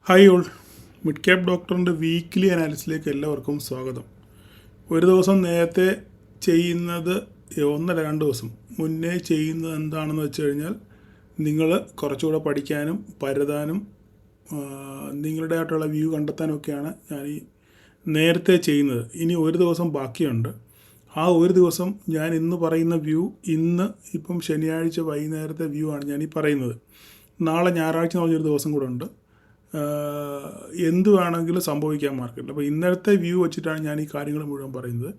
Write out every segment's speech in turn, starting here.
Hi all, mid cap ഡോക്ടറിൻ്റെ weekly അനാലിസിലേക്ക് എല്ലാവർക്കും സ്വാഗതം. ഒരു ദിവസം നേരത്തെ ചെയ്യുന്നത് 1-2 ദിവസം മുന്നേ ചെയ്യുന്നത് എന്താണെന്ന് വെച്ച് കഴിഞ്ഞാൽ നിങ്ങൾ കുറച്ചുകൂടെ പഠിക്കാനും പരതാനും നിങ്ങളുടേതായിട്ടുള്ള വ്യൂ കണ്ടെത്താനൊക്കെയാണ് ഞാൻ ഈ നേരത്തെ ചെയ്യുന്നത്. ഇനി ഒരു ദിവസം ബാക്കിയുണ്ട്. ആ ഒരു ദിവസം ഞാൻ ഇന്ന് പറയുന്ന വ്യൂ ഇപ്പം ശനിയാഴ്ച വൈകുന്നേരത്തെ വ്യൂ ആണ് ഞാൻ ഈ പറയുന്നത്. നാളെ ഞായറാഴ്ച എന്ന് പറഞ്ഞൊരു ദിവസം കൂടെ ഉണ്ട്. എന്ത് വേണമെങ്കിലും സംഭവിക്കാം മാർക്കറ്റിൽ. അപ്പോൾ ഇന്നലത്തെ വ്യൂ വെച്ചിട്ടാണ് ഞാൻ ഈ കാര്യങ്ങൾ മുഴുവൻ പറയുന്നത്.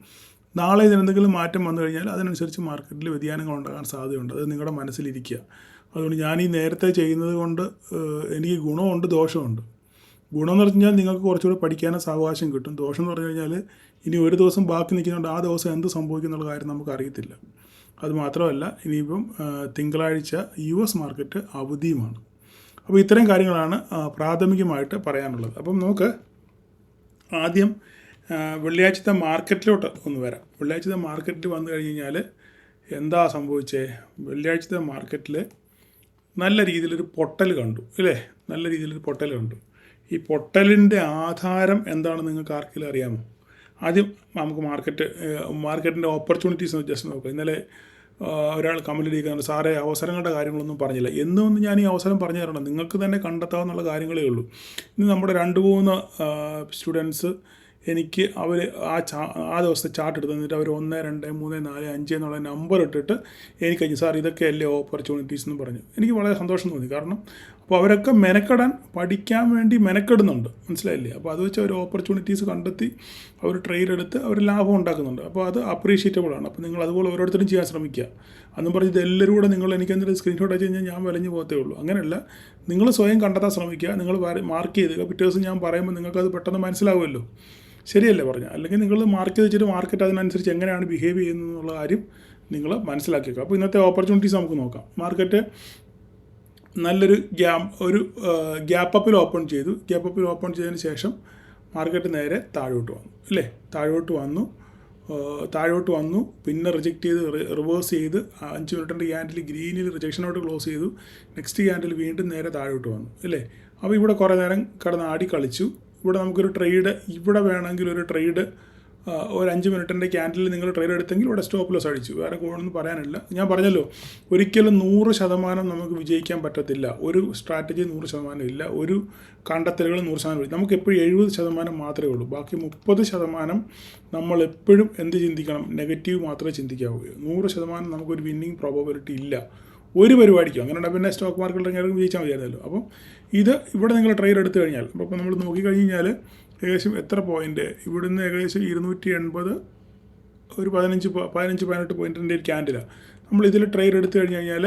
നാളെ ഇതിനെന്തെങ്കിലും മാറ്റം വന്നു കഴിഞ്ഞാൽ അതിനനുസരിച്ച് മാർക്കറ്റിൽ വ്യതിയാനങ്ങൾ ഉണ്ടാകാൻ സാധ്യതയുണ്ട്. അത് നിങ്ങളുടെ മനസ്സിലിരിക്കുക. അതുകൊണ്ട് ഞാൻ ഈ നേരത്തെ ചെയ്യുന്നത് കൊണ്ട് എനിക്ക് ഗുണമുണ്ട് ദോഷമുണ്ട്. ഗുണമെന്ന് പറഞ്ഞു കഴിഞ്ഞാൽ നിങ്ങൾക്ക് കുറച്ചുകൂടി പഠിക്കാനും സാവകാശം കിട്ടും. ദോഷം എന്ന് പറഞ്ഞു കഴിഞ്ഞാൽ ഇനി ഒരു ദിവസം ബാക്കി നിൽക്കുന്നുണ്ട്, ആ ദിവസം എന്ത് സംഭവിക്കും എന്നുള്ള കാര്യം നമുക്കറിയത്തില്ല. അതുമാത്രമല്ല, ഇനിയിപ്പം തിങ്കളാഴ്ച US മാർക്കറ്റ് അവധിയുമാണ്. അപ്പോൾ ഇത്രയും കാര്യങ്ങളാണ് പ്രാഥമികമായിട്ട് പറയാനുള്ളത്. അപ്പം നമുക്ക് ആദ്യം വെള്ളിയാഴ്ചത്തെ മാർക്കറ്റിലോട്ട് ഒന്ന് വരാം. വെള്ളിയാഴ്ചത്തെ മാർക്കറ്റിൽ വന്നു കഴിഞ്ഞ് കഴിഞ്ഞാൽ എന്താ സംഭവിച്ചത്? വെള്ളിയാഴ്ചത്തെ മാർക്കറ്റിൽ നല്ല രീതിയിലൊരു പൊട്ടൽ കണ്ടു, അല്ലേ? നല്ല രീതിയിലൊരു പൊട്ടൽ കണ്ടു. ഈ പൊട്ടലിൻ്റെ ആധാരം എന്താണെന്ന് നിങ്ങൾക്ക് ആർക്കെങ്കിലും അറിയാമോ? ആദ്യം നമുക്ക് മാർക്കറ്റിൻ്റെ ഓപ്പർച്യൂണിറ്റീസ് ജസ്റ്റ് നോക്കാം. ഇന്നലെ ഒരാൾ കമൻറ്റ് ഇരിക്കുന്നുണ്ട്, സാറേ അവസരങ്ങളുടെ കാര്യങ്ങളൊന്നും പറഞ്ഞില്ല. എന്നൊന്നും ഞാൻ ഈ അവസരം പറഞ്ഞു തരണം, നിങ്ങൾക്ക് തന്നെ കണ്ടെത്താവുന്ന കാര്യങ്ങളേ ഉള്ളൂ. ഇന്ന് നമ്മുടെ 2-3 സ്റ്റുഡൻസ് എനിക്ക് അവർ ആ ദിവസത്തെ ചാർട്ട് എടുത്ത് തന്നിട്ട് അവർ 1, 2, 3, 4, 5 എന്നുള്ള നമ്പർ ഇട്ടിട്ട് എനിക്ക് കഴിഞ്ഞു, സാർ ഇതൊക്കെയല്ലേ ഓപ്പർച്യൂണിറ്റീസ് എന്ന് പറഞ്ഞു. എനിക്ക് വളരെ സന്തോഷം തോന്നി. കാരണം അപ്പോൾ അവരൊക്കെ പഠിക്കാൻ വേണ്ടി മെനക്കെടുന്നുണ്ട്, മനസ്സിലായില്ലേ? അപ്പോൾ അത് വെച്ച് അവർ ഓപ്പർച്യൂണിറ്റീസ് കണ്ടെത്തി അവർ ട്രേഡ് എടുത്ത് അവർ ലാഭം ഉണ്ടാക്കുന്നുണ്ട്. അപ്പോൾ അത് അപ്രീഷിയേറ്റബിളാണ്. അപ്പോൾ നിങ്ങൾ അതുപോലെ ഓരോരുത്തരും ചെയ്യാൻ ശ്രമിക്കുക. അന്നും പറഞ്ഞ് ഇതെല്ലാവരും കൂടെ നിങ്ങൾ എനിക്കെന്തൊരു സ്ക്രീൻഷോട്ട് അയച്ചു കഴിഞ്ഞാൽ ഞാൻ വിലഞ്ഞു പോകത്തേ ഉള്ളൂ. അങ്ങനെയല്ല, നിങ്ങൾ സ്വയം കണ്ടെത്താൻ ശ്രമിക്കുക. നിങ്ങൾ മാർക്ക് ചെയ്ത് പിറ്റേ ദിവസം ഞാൻ പറയുമ്പോൾ നിങ്ങൾക്കത് പെട്ടെന്ന് മനസ്സിലാവുമല്ലോ. ശരിയല്ലേ പറഞ്ഞാൽ? അല്ലെങ്കിൽ നിങ്ങൾ മാർക്ക് ചെയ്ത് വെച്ചിട്ട് മാർക്കറ്റ് അതിനനുസരിച്ച് എങ്ങനെയാണ് ബിഹേവ് ചെയ്യുന്നത് എന്നുള്ള കാര്യം നിങ്ങൾ മനസ്സിലാക്കിയേക്കുക. അപ്പോൾ ഇന്നത്തെ ഓപ്പർച്യൂണിറ്റീസ് നമുക്ക് നോക്കാം. മാർക്കറ്റ് നല്ലൊരു ഗ്യാപ്പ് അപ്പിൽ ഓപ്പൺ ചെയ്തു. ഗ്യാപ്പ് അപ്പിൽ ഓപ്പൺ ചെയ്തതിന് ശേഷം മാർക്കറ്റ് നേരെ താഴോട്ട് വന്നു, അല്ലേ? താഴോട്ട് വന്നു പിന്നെ റിജക്റ്റ് ചെയ്ത് റിവേഴ്സ് ചെയ്ത് 5 മിനിറ്റിൻ്റെ ക്യാൻഡിൽ ഗ്രീനിൽ റിജക്ഷനോട്ട് ക്ലോസ് ചെയ്തു. നെക്സ്റ്റ് ക്യാൻഡിൽ വീണ്ടും നേരെ താഴോട്ട് വന്നു, അല്ലേ? അപ്പോൾ ഇവിടെ കുറേ നേരം കിടന്ന് ആടി കളിച്ചു. ഇവിടെ നമുക്കൊരു ട്രേഡ്, ഇവിടെ വേണമെങ്കിൽ ഒരു ട്രേഡ് ഒരു 5 മിനിറ്റിൻ്റെ ക്യാൻഡിൽ നിങ്ങൾ ട്രേഡ് എടുത്തെങ്കിൽ ഇവിടെ സ്റ്റോപ്പ് ലോസ് അടിച്ചു. വേറെ കൂടുതലൊന്നും പറയാനില്ല. ഞാൻ പറഞ്ഞല്ലോ, ഒരിക്കലും 100% നമുക്ക് വിജയിക്കാൻ പറ്റത്തില്ല. ഒരു സ്ട്രാറ്റജി 100% ഇല്ല. ഒരു കണ്ടെത്തലുകൾ 100% ഇല്ല. നമുക്ക് എപ്പോഴും 70% മാത്രമേ ഉള്ളൂ. ബാക്കി 30% നമ്മൾ എപ്പോഴും എന്ത് ചിന്തിക്കണം? നെഗറ്റീവ് മാത്രമേ ചിന്തിക്കാവൂ. 100% നമുക്കൊരു വിന്നിങ് പ്രോബബിലിറ്റി ഇല്ല ഒരു പരിപാടിക്കും. അങ്ങനെ പിന്നെ സ്റ്റോക്ക് മാർക്കറ്റിൽ ഇറങ്ങിയാലും വിജയിച്ചാൽ മതിയായിരുന്നല്ലോ. അപ്പം ഇവിടെ നിങ്ങൾ ട്രേഡ് എടുത്തു കഴിഞ്ഞാൽ, അപ്പോൾ നമ്മൾ നോക്കിക്കഴിഞ്ഞ് കഴിഞ്ഞാൽ ഏകദേശം എത്ര പോയിൻറ്റ്, ഇവിടുന്ന് ഏകദേശം 280, ഒരു 15-18 പോയിൻറ്റിൻ്റെ ഒരു ക്യാൻഡിലാണ്. നമ്മളിതിൽ ട്രേഡ് എടുത്തു കഴിഞ്ഞ് കഴിഞ്ഞാൽ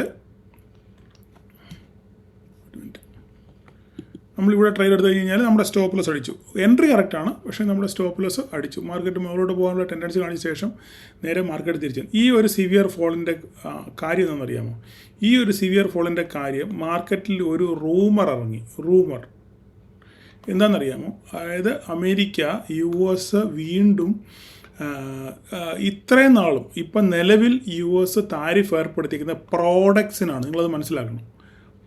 നമ്മളിവിടെ ട്രേഡ് എടുത്തു കഴിഞ്ഞാൽ നമ്മുടെ സ്റ്റോപ്പ് ലോസ് അടിച്ചു. എൻട്രി കറക്റ്റാണ്, പക്ഷേ നമ്മുടെ സ്റ്റോപ്പ് ലോസ് അടിച്ചു. മാർക്കറ്റ് മുകളിലോട്ട് പോകാനുള്ള ടെൻഡൻസി കാണിച്ച ശേഷം നേരെ മാർക്കറ്റ് തിരിച്ചു. ഈ ഒരു സിവിയർ ഫോളിൻ്റെ കാര്യം എന്താണെന്നറിയാമോ? ഈ ഒരു സിവിയർ ഫോളിൻ്റെ കാര്യം, മാർക്കറ്റിൽ ഒരു റൂമർ ഇറങ്ങി. റൂമർ എന്താണെന്നറിയാമോ? അതായത് അമേരിക്ക US വീണ്ടും ഇത്രയും നാളും ഇപ്പം നിലവിൽ US താരിഫ് ഏർപ്പെടുത്തിയിരിക്കുന്ന പ്രോഡക്ട്സിനാണ്. നിങ്ങളത് മനസ്സിലാക്കണം.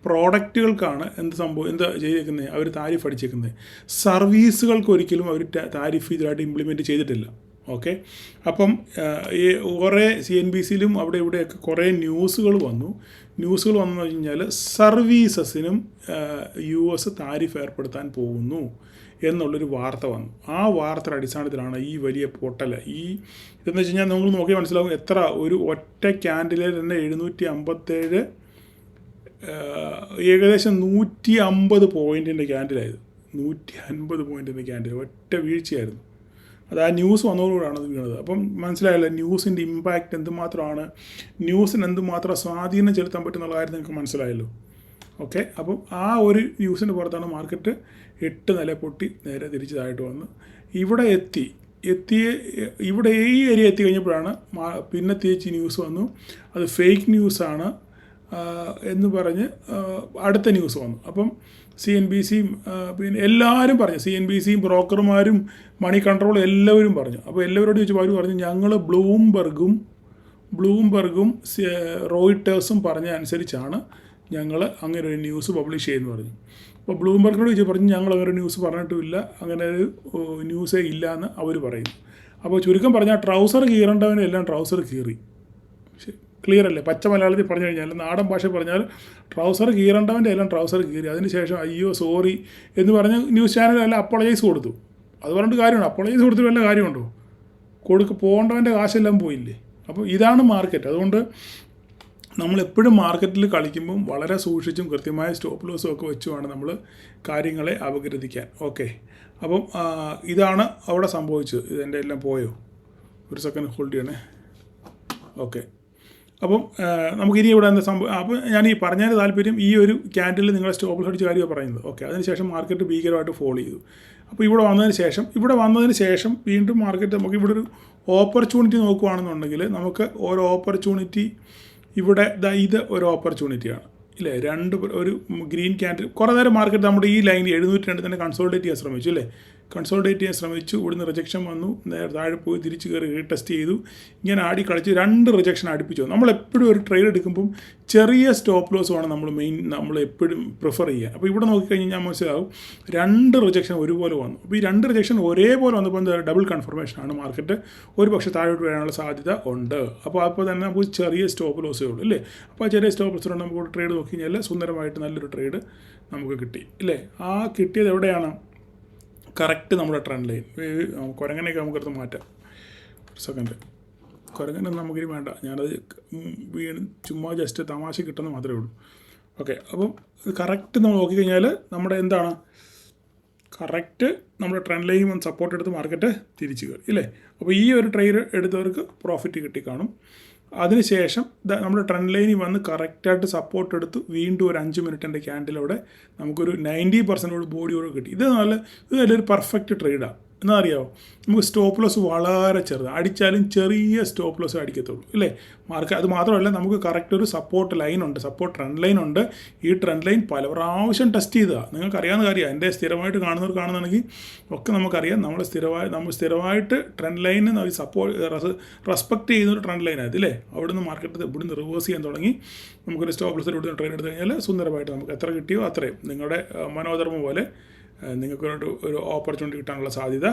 പ്രോഡക്റ്റുകൾക്കാണ് എന്താ ചെയ്തേക്കുന്നത്? അവർ താരിഫ് അടിച്ചേക്കുന്നത്. സർവീസുകൾക്ക് ഒരിക്കലും അവർ താരിഫ് ഇതിലായിട്ട് ഇംപ്ലിമെൻറ്റ് ചെയ്തിട്ടില്ല. ഓക്കെ, അപ്പം കുറേ CNBCയിലും അവിടെ ഇവിടെയൊക്കെ കുറേ ന്യൂസുകൾ വന്നു കഴിഞ്ഞാൽ സർവീസസിനും US താരിഫ് ഏർപ്പെടുത്താൻ പോകുന്നു എന്നുള്ളൊരു വാർത്ത വന്നു. ആ വാർത്തയുടെ അടിസ്ഥാനത്തിലാണ് ഈ വലിയ പൊട്ടൽ. ഇതെന്ന് വെച്ച് കഴിഞ്ഞാൽ നമ്മൾ നോക്കി മനസ്സിലാവും. എത്ര ഒരു ഒറ്റ ക്യാൻഡിലിൽ തന്നെ 757, ഏകദേശം 150 പോയിൻറ്റിൻ്റെ ക്യാൻഡിലായത്. 150 പോയിൻറ്റിൻ്റെ ക്യാൻഡിൽ ഒറ്റ വീഴ്ചയായിരുന്നു. അത് ആ ന്യൂസ് വന്നതോടുകൂടാണ് അത് വീണത്. അപ്പം മനസ്സിലായല്ലോ ന്യൂസിൻ്റെ ഇമ്പാക്റ്റ് എന്തുമാത്രമാണ്, ന്യൂസിന് എന്തുമാത്രം സ്വാധീനം ചെലുത്താൻ പറ്റുന്നുള്ള കാര്യം നിങ്ങൾക്ക് മനസ്സിലായല്ലോ. ഓക്കെ, അപ്പം ആ ഒരു ന്യൂസിൻ്റെ പുറത്താണ് മാർക്കറ്റ് 8 നില പൊട്ടി നേരെ തിരിച്ചതായിട്ട് വന്ന് ഇവിടെ ഇവിടെ ഈ ഏരിയ എത്തി കഴിഞ്ഞപ്പോഴാണ് പിന്നെ തിരിച്ച് ന്യൂസ് വന്നു. അത് ഫേക്ക് ന്യൂസാണ് എന്ന് പറഞ്ഞ് അടുത്ത ന്യൂസ് വന്നു. അപ്പം CNBCയും പിന്നെ എല്ലാവരും പറഞ്ഞു, CNBCയും ബ്രോക്കർമാരും മണി കൺട്രോൾ എല്ലാവരും പറഞ്ഞു. അപ്പോൾ എല്ലാവരോടും ചോദിച്ചപ്പോൾ അവർ പറഞ്ഞു, ഞങ്ങൾ ബ്ലൂംബർഗും റോയിട്ടേഴ്സും പറഞ്ഞ അനുസരിച്ചാണ് ഞങ്ങൾ അങ്ങനെ ഒരു ന്യൂസ് പബ്ലിഷ് ചെയ്യുമെന്ന് പറഞ്ഞു. അപ്പോൾ ബ്ലൂംബർഗിനോട് ചോദിച്ചു പറഞ്ഞു ഞങ്ങൾ അങ്ങനെ ഒരു ന്യൂസ് പറഞ്ഞിട്ടുമില്ല, അങ്ങനെ ഒരു ന്യൂസേ ഇല്ല എന്ന് അവർ പറയുന്നു. അപ്പോൾ ചുരുക്കം പറഞ്ഞാൽ ട്രൗസർ കീറേണ്ടവനെല്ലാം ട്രൗസർ കീറി. ക്ലിയർ അല്ലേ? പച്ച മലയാളത്തിൽ പറഞ്ഞു കഴിഞ്ഞാൽ, നാടൻ ഭാഷ പറഞ്ഞാൽ ട്രൗസർ കീറേണ്ടവൻ്റെ എല്ലാം ട്രൗസർ കീറി. അതിനുശേഷം അയ്യോ സോറി എന്ന് പറഞ്ഞ് ന്യൂസ് ചാനലെല്ലാം അപ്പോളജൈസ് കൊടുത്തു. അത് പറഞ്ഞിട്ട് കാര്യമുണ്ടോ? അപ്പോളജൈസ് കൊടുത്തിട്ട് വല്ല കാര്യമുണ്ടോ? പോകേണ്ടവൻ്റെ കാശെല്ലാം പോയില്ലേ? അപ്പോൾ ഇതാണ് മാർക്കറ്റ്. അതുകൊണ്ട് നമ്മളെപ്പോഴും മാർക്കറ്റിൽ കളിക്കുമ്പം വളരെ സൂക്ഷിച്ചും കൃത്യമായ സ്റ്റോപ്പ് ലോസും ഒക്കെ വെച്ചുമാണ് നമ്മൾ കാര്യങ്ങളെ അപഗ്രഥിക്കാൻ. ഓക്കെ, അപ്പം ഇതാണ് അവിടെ സംഭവിച്ചത്. ഇതെൻ്റെ എല്ലാം പോയോ? ഒരു സെക്കൻഡ് ഹോൾഡ് ചെയ്യണേ. ഓക്കെ, അപ്പം നമുക്കിനി ഇവിടെ എന്താ സംഭവം? അപ്പോൾ ഞാൻ ഈ പറഞ്ഞതിന് താല്പര്യം ഈ ഒരു ക്യാൻഡിൽ നിങ്ങളെ സ്റ്റോപ്പ് ലോസ് അടിച്ച കാര്യമാണ് പറയുന്നത്. ഓക്കെ, അതിനുശേഷം മാർക്കറ്റ് ഭീകരമായിട്ട് ഫോളോ ചെയ്തു. അപ്പോൾ ഇവിടെ വന്നതിന് ശേഷം വീണ്ടും മാർക്കറ്റ് നമുക്ക് ഇവിടെ ഒരു ഓപ്പർച്യൂണിറ്റി നോക്കുകയാണെന്നുണ്ടെങ്കിൽ നമുക്ക് ഓരോ ഓപ്പർച്യൂണിറ്റി ഇവിടെ ഇത് ഒരു ഓപ്പർച്യൂണിറ്റിയാണ് ഇല്ലേ? ഒരു ഗ്രീൻ ക്യാൻഡിൽ കുറേ നേരം മാർക്കറ്റ് നമ്മുടെ ഈ ലൈൻ 702 തന്നെ കൺസോൾട്ടേറ്റ് ചെയ്യാൻ ശ്രമിച്ചു അല്ലേ? കൺസോൾട്ടേറ്റ് ചെയ്യാൻ ശ്രമിച്ചു. ഇവിടുന്ന് റിജക്ഷൻ വന്നു, നേരെ താഴെ പോയി തിരിച്ച് കയറി റീടെസ്റ്റ് ചെയ്തു. ഇങ്ങനെ ആടി കളിച്ച് 2 റിജക്ഷൻ അടുപ്പിച്ചു. നമ്മളെപ്പോഴും ഒരു ട്രേഡ് എടുക്കുമ്പം ചെറിയ സ്റ്റോപ്പ് ലോസുമാണ് നമ്മൾ എപ്പോഴും പ്രിഫർ ചെയ്യുക. അപ്പോൾ ഇവിടെ നോക്കിക്കഴിഞ്ഞാൽ മനസ്സിലാവും 2 റിജക്ഷൻ ഒരുപോലെ വന്നു. അപ്പോൾ ഈ 2 റിജക്ഷൻ ഒരേപോലെ വന്നപ്പോൾ എന്താ ഡബിൾ കൺഫർമേഷനാണ്. മാർക്കറ്റ് ഒരു പക്ഷേ താഴോട്ട് വരാനുള്ള സാധ്യത ഉണ്ട്. അപ്പോൾ തന്നെ നമുക്ക് ചെറിയ സ്റ്റോപ്പ് ലോസേ ഉള്ളൂ അല്ലേ? അപ്പോൾ ആ ചെറിയ സ്റ്റോപ്പ് ലോസ് നമുക്ക് ട്രേഡ് നോക്കി കഴിഞ്ഞാൽ സുന്ദരമായിട്ട് നല്ലൊരു ട്രേഡ് നമുക്ക് കിട്ടി ഇല്ലേ? ആ കിട്ടിയത് എവിടെയാണ്? കറക്റ്റ് നമ്മുടെ ട്രെൻഡ് ലൈൻ. കുരങ്ങനെയൊക്കെ നമുക്കടുത്ത് മാറ്റാം. ഒരു സെക്കൻഡ്, കുരങ്ങനൊന്നും നമുക്കിനി വേണ്ട, ഞാനത് ചുമ്മാ ജസ്റ്റ് തമാശ കിട്ടുന്ന മാത്രമേ ഉള്ളൂ. ഓക്കെ, അപ്പം കറക്റ്റ് നമ്മൾ നോക്കിക്കഴിഞ്ഞാൽ നമ്മുടെ എന്താണ് കറക്റ്റ് നമ്മുടെ ട്രെൻഡ് ലൈൻ വന്ന് സപ്പോർട്ട് എടുത്ത് മാർക്കറ്റ് തിരിച്ചു കയറി ഇല്ലേ? അപ്പോൾ ഈ ഒരു ട്രേഡ് എടുത്തവർക്ക് പ്രോഫിറ്റ് കിട്ടിക്കാണും. അതിനുശേഷം നമ്മുടെ ട്രെൻഡ് ലൈനിൽ വന്ന് കറക്റ്റായിട്ട് സപ്പോർട്ട് എടുത്ത് വീണ്ടും ഒരു 5 മിനിറ്റിൻ്റെ ക്യാൻഡിലൂടെ നമുക്കൊരു 90% ബോഡിയോട് കിട്ടി. ഇത് നല്ലൊരു പെർഫെക്റ്റ് ട്രേഡാണ്. എന്നാൽ അറിയാമോ, നമുക്ക് സ്റ്റോപ്പ് ലോസ് വളരെ ചെറുത്, അടിച്ചാലും ചെറിയ സ്റ്റോപ്പ് ലോസ് അടിക്കത്തുള്ളൂ ഇല്ലേ? അത് മാത്രമല്ല നമുക്ക് കറക്റ്റ് ഒരു സപ്പോർട്ട് ലൈനുണ്ട്, സപ്പോർട്ട് ട്രെൻഡ് ലൈനുണ്ട്. ഈ ട്രെൻഡ് ലൈൻ പല പ്രാവശ്യം ടെസ്റ്റ് ചെയ്തതാണ്. നിങ്ങൾക്ക് അറിയാവുന്ന കാര്യമാണ്. എൻ്റെ സ്ഥിരമായിട്ട് കാണുന്നതാണെങ്കിൽ ഒക്കെ നമുക്കറിയാം. നമ്മൾ സ്ഥിരമായിട്ട് ട്രെൻഡ് ലൈന് റെസ്പെക്റ്റ് ചെയ്യുന്ന ഒരു ട്രെൻഡ് ലൈനായത് ഇല്ലേ? അവിടുന്ന് മാർക്കറ്റ് ഇവിടുന്ന് റിവേഴ്സ് ചെയ്യാൻ തുടങ്ങി. നമുക്കൊരു സ്റ്റോപ്പ് ലോസ് ഇവിടുന്ന് ട്രേഡ് എടുത്തു കഴിഞ്ഞാൽ സുന്ദരമായിട്ട് നമുക്ക് എത്ര കിട്ടിയോ അത്രയും നിങ്ങളുടെ മനോധർമ്മം പോലെ നിങ്ങൾക്ക് ഒരു ഓപ്പർച്യൂണിറ്റി കിട്ടാനുള്ള സാധ്യത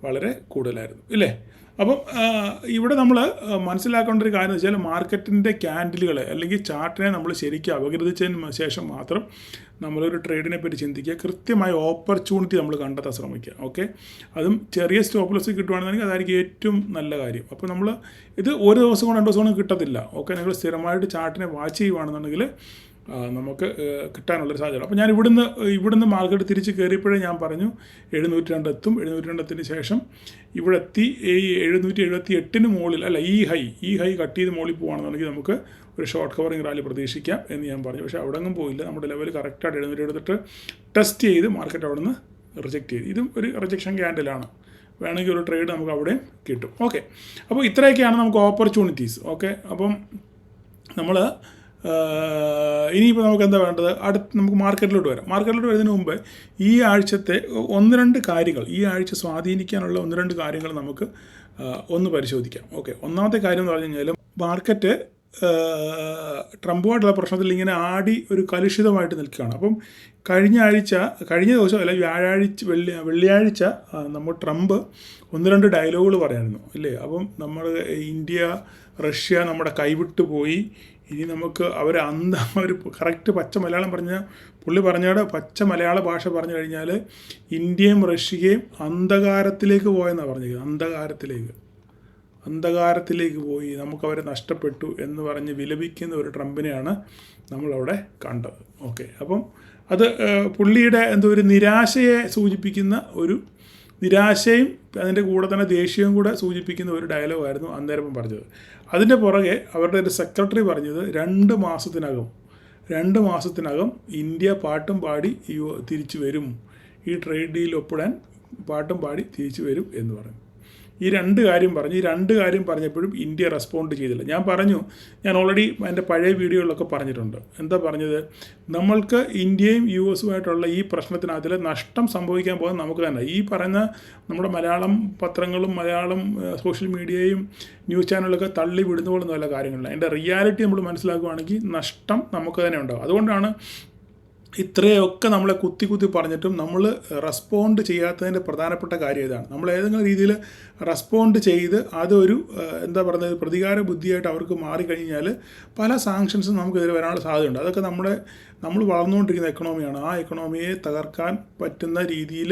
വളരെ കൂടുതലായിരുന്നു ഇല്ലേ? അപ്പം ഇവിടെ നമ്മൾ മനസ്സിലാക്കേണ്ട ഒരു കാര്യം എന്ന് വെച്ചാൽ മാർക്കറ്റിൻ്റെ ക്യാൻഡിലുകളെ അല്ലെങ്കിൽ ചാർട്ടിനെ നമ്മൾ ശരിക്കും അപഗ്രഥിച്ചതിന് ശേഷം മാത്രം നമ്മളൊരു ട്രേഡിനെ പറ്റി ചിന്തിക്കുക. കൃത്യമായ ഓപ്പർച്യൂണിറ്റി നമ്മൾ കണ്ടെത്താൻ ശ്രമിക്കുക. ഓക്കെ, അതും ചെറിയ സ്റ്റോപ്പ് ലോസ് കിട്ടുകയാണെന്നുണ്ടെങ്കിൽ അതായിരിക്കും ഏറ്റവും നല്ല കാര്യം. അപ്പോൾ നമ്മൾ ഇത് ഒരു ദിവസം കൊണ്ട് 2 ദിവസം കൊണ്ട് കിട്ടത്തില്ല. ഓക്കെ, നിങ്ങൾ സ്ഥിരമായിട്ട് ചാർട്ടിനെ വാച്ച് ചെയ്യുകയാണെന്നുണ്ടെങ്കിൽ നമുക്ക് കിട്ടാനുള്ളൊരു സാധ്യത. അപ്പോൾ ഞാൻ ഇവിടുന്ന് മാർക്കറ്റ് തിരിച്ച് കയറിയപ്പോഴേ ഞാൻ പറഞ്ഞു 702 എത്തും. 702 ശേഷം ഇവിടെ എത്തി 778 മുകളിൽ അല്ല ഈ ഹൈ കട്ട് ചെയ്ത് മുകളിൽ പോകുകയാണെന്നുണ്ടെങ്കിൽ നമുക്ക് ഒരു ഷോർട്ട് കവറിങ് റാലി പ്രതീക്ഷിക്കാം എന്ന് ഞാൻ പറഞ്ഞു. പക്ഷേ അവിടെ ഒന്നും പോയില്ല. നമ്മുടെ ലെവൽ കറക്റ്റായിട്ട് 700 എടുത്തിട്ട് ടെസ്റ്റ് ചെയ്ത് മാർക്കറ്റ് അവിടെ നിന്ന് റിജക്റ്റ് ചെയ്തു. ഇതും ഒരു റിജക്ഷൻ ക്യാൻഡിലാണ്. വേണമെങ്കിൽ ഒരു ട്രേഡ് നമുക്ക് അവിടെയും കിട്ടും. ഓക്കെ, അപ്പോൾ ഇത്രയൊക്കെയാണ് നമുക്ക് ഓപ്പർച്യൂണിറ്റീസ്. ഓക്കെ, അപ്പം നമ്മൾ ഇനിയിപ്പോൾ നമുക്ക് എന്താ വേണ്ടത്? നമുക്ക് മാർക്കറ്റിലോട്ട് വരാം. മാർക്കറ്റിലോട്ട് വരുന്നതിന് മുമ്പ് ഈ ആഴ്ചത്തെ 1-2 കാര്യങ്ങൾ, ഈ ആഴ്ച സ്വാധീനിക്കാനുള്ള 1-2 കാര്യങ്ങൾ നമുക്ക് ഒന്ന് പരിശോധിക്കാം. ഓക്കെ, ഒന്നാമത്തെ കാര്യം എന്ന് പറഞ്ഞു കഴിഞ്ഞാൽ മാർക്കറ്റ് ട്രംപുമായിട്ടുള്ള പ്രശ്നത്തിൽ ഇങ്ങനെ ആടി ഒരു കലുഷിതമായിട്ട് നിൽക്കുകയാണ്. അപ്പം കഴിഞ്ഞ ദിവസം അല്ല വെള്ളിയാഴ്ച നമ്മൾ ട്രംപ് 1-2 ഡയലോഗുകൾ പറയായിരുന്നു ഇല്ലേ? അപ്പം നമ്മൾ ഇന്ത്യ റഷ്യ നമ്മുടെ കൈവിട്ട് പോയി, ഇനി നമുക്ക് ഒരു കറക്റ്റ് പച്ച മലയാളം പുള്ളി പച്ച മലയാള ഭാഷ പറഞ്ഞു കഴിഞ്ഞാൽ ഇന്ത്യയും റഷ്യയും അന്ധകാരത്തിലേക്ക് പോയെന്നാണ് പറഞ്ഞത്. അന്ധകാരത്തിലേക്ക് പോയി, നമുക്കവരെ നഷ്ടപ്പെട്ടു എന്ന് പറഞ്ഞ് വിലപിക്കുന്ന ഒരു ട്രംപിനെയാണ് നമ്മളവിടെ കണ്ടത്. ഓക്കെ, അപ്പം അത് പുള്ളിയുടെ ഒരു നിരാശയെ സൂചിപ്പിക്കുന്ന നിരാശയും അതിൻ്റെ കൂടെ തന്നെ ദേഷ്യവും കൂടെ സൂചിപ്പിക്കുന്ന ഒരു ഡയലോഗായിരുന്നു അന്നേരം പറഞ്ഞത്. അതിൻ്റെ പുറകെ അവരുടെ ഒരു സെക്രട്ടറി പറഞ്ഞത് 2 മാസത്തിനകം ഇന്ത്യ പാട്ടും പാടി തിരിച്ചു വരും, ഈ ട്രേഡ് ഡീൽ ഒപ്പിടാൻ പാട്ടും പാടി തിരിച്ചു വരും എന്ന് പറഞ്ഞു. ഈ രണ്ട് കാര്യം പറഞ്ഞു. ഈ രണ്ട് കാര്യം പറഞ്ഞപ്പോഴും ഇന്ത്യ റെസ്പോണ്ട് ചെയ്തില്ല. ഞാൻ ഓൾറെഡി എൻ്റെ പഴയ വീഡിയോകളിലൊക്കെ പറഞ്ഞിട്ടുണ്ട്. എന്താ പറഞ്ഞത്? നമ്മൾക്ക് ഇന്ത്യയും യു എസുമായിട്ടുള്ള ഈ പ്രശ്നത്തിനകത്തിൽ നഷ്ടം സംഭവിക്കാൻ പോകുന്നത് നമുക്ക് തന്നെ. ഈ പറയുന്ന നമ്മുടെ മലയാളം പത്രങ്ങളും മലയാളം സോഷ്യൽ മീഡിയയും ന്യൂസ് ചാനലൊക്കെ തള്ളി വിടുന്ന പോലൊന്നും അല്ല കാര്യങ്ങളില്ല. അതിൻ്റെ റിയാലിറ്റി നമ്മൾ മനസ്സിലാക്കുകയാണെങ്കിൽ നഷ്ടം നമുക്ക് തന്നെ ഉണ്ടാകും. അതുകൊണ്ടാണ് ഇത്രയൊക്കെ നമ്മളെ കുത്തി പറഞ്ഞിട്ടും നമ്മൾ റെസ്പോണ്ട് ചെയ്യാത്തതിൻ്റെ പ്രധാനപ്പെട്ട കാര്യം ഇതാണ്. നമ്മൾ ഏതെങ്കിലും രീതിയിൽ റെസ്പോണ്ട് ചെയ്ത് അതൊരു എന്താ പറയുന്നത് പ്രതികാര ബുദ്ധിയായിട്ട് അവർക്ക് മാറിക്കഴിഞ്ഞാൽ പല സാങ്ഷൻസും നമുക്കെതിരെ വരാനുള്ള സാധ്യതയുണ്ട്. അതൊക്കെ നമ്മൾ വളർന്നുകൊണ്ടിരിക്കുന്ന എക്കണോമിയാണ്. ആ എക്കണോമിയെ തകർക്കാൻ പറ്റുന്ന രീതിയിൽ